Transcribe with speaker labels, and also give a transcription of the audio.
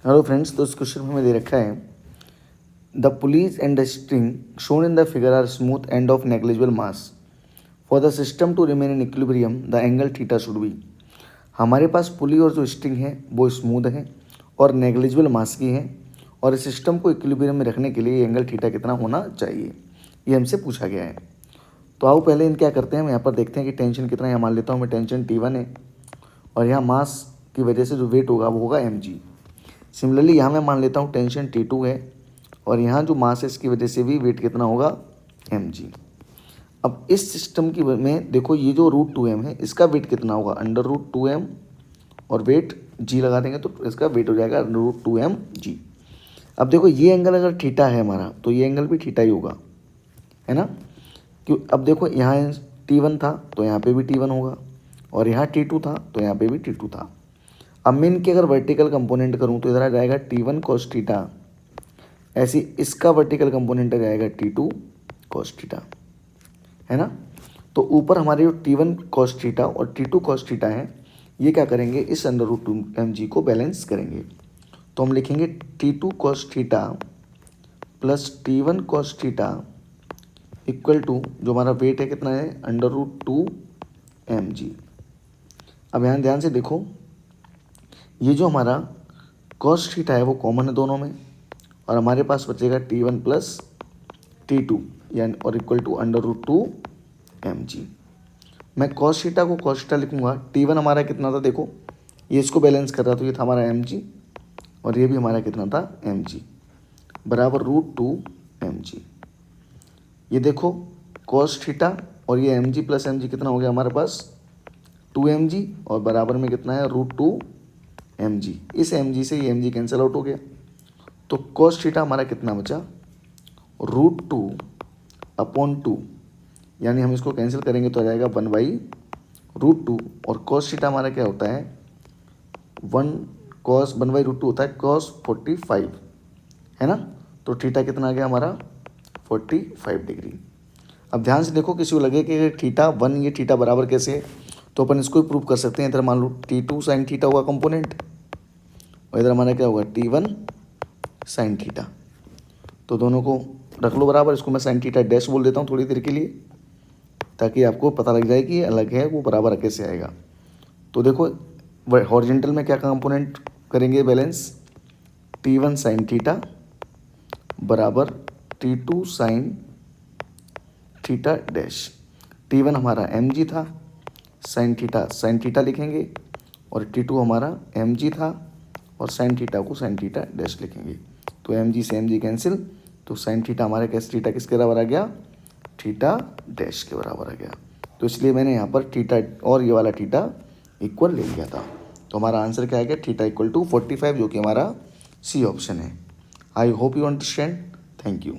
Speaker 1: Hello friends, तो इस question में हमें दे रखा है the pulleys and the string shown in the figure are smooth and of negligible mass for the system to remain in equilibrium the angle theta should be. हमारे पास पुली और जो स्ट्रिंग है वो स्मूथ है और नेग्लिजिबल मास की है और इस सिस्टम को इक्विलिब्रियम में रखने के लिए एंगल थीटा कितना होना चाहिए, ये हमसे पूछा गया है। तो आओ पहले इन क्या करते हैं, हम यहाँ पर देखते हैं कि टेंशन कितना है। मान लेता हूँ मैं टेंशन T1 है और यहाँ मास की वजह से जो वेट होगा वो होगा mg। सिमिलरली यहाँ मैं मान लेता हूँ टेंशन T2 है और यहाँ जो मास है इसकी वजह से भी वेट कितना होगा mg। अब इस सिस्टम की में देखो ये जो √2m है इसका वेट कितना होगा √2m और वेट g लगा देंगे तो इसका वेट हो जाएगा √2mg। अब देखो ये एंगल अगर थीटा है हमारा तो ये एंगल भी थीटा ही होगा, है ना। क्यों, अब देखो यहाँ T1 था तो यहाँ पे भी T1 होगा और यहाँ T2 था तो यहाँ पे भी T2 था। अब मैं इनके अगर वर्टिकल कंपोनेंट करूँ तो इधर आ जाएगा T1 cos थीटा, ऐसी इसका वर्टिकल कंपोनेंट आ जाएगा T2 cos थीटा, है ना। तो ऊपर हमारे जो T1 cos थीटा और T2 cos थीटा है ये क्या करेंगे, इस √2mg को बैलेंस करेंगे। तो हम लिखेंगे T2 cos theta plus T1 cos theta equal to जो हमारा वेट है कितना है √2mg। अब यहाँ ध्यान से देखो ये जो हमारा cos थीटा है वो कॉमन है दोनों में और हमारे पास बचेगा T1 प्लस T2 यानी और इक्वल टू √2mg। मैं cos थीटा को cos थीटा लिखूंगा। T1 हमारा कितना था, देखो ये इसको बैलेंस कर रहा तो ये था हमारा mg और ये भी हमारा कितना था mg बराबर √2mg। ये देखो cos थीटा और ये mg प्लस mg कितना हो गया हमारे पास 2mg और बराबर में कितना है √2mg। इस mg से ये mg कैंसिल आउट हो गया तो cos थीटा हमारा कितना बचा √2/2, यानी हम इसको कैंसिल करेंगे तो आ जाएगा 1/√2 और cos थीटा हमारा क्या होता है 1/√2 होता है cos 45, है ना। तो थीटा कितना आ गया हमारा 45 डिग्री। अब ध्यान से देखो किसी को लगे कि थीटा 1 ये थीटा बराबर कैसे है तो अपन इसको भी प्रूव कर सकते हैं। इधर मान लो T2 साइन थीटा होगा कंपोनेंट और इधर हमारा क्या होगा T1 साइन थीटा, तो दोनों को रख लो बराबर। इसको मैं साइन थीटा डैश बोल देता हूँ थोड़ी देर के लिए ताकि आपको पता लग जाए कि ये अलग है वो बराबर कैसे आएगा। तो देखो हॉरिजेंटल में क्या कंपोनेंट करेंगे बैलेंस, T1 साइन थीटा बराबर T2 sine theta dash. T1 हमारा mg था, साइन थीटा लिखेंगे और T2 हमारा mg था और साइन थीटा को साइन थीटा डैश लिखेंगे। तो mg से mg कैंसिल तो साइन थीटा हमारा कैसे थीटा किसके बराबर आ गया थीटा डैश के बराबर आ गया। तो इसलिए मैंने यहाँ पर थीटा और ये वाला थीटा इक्वल ले लिया था। तो हमारा आंसर क्या आ गया थीटा इक्वल टू 45 जो कि हमारा सी ऑप्शन है। I hope you understand. Thank you.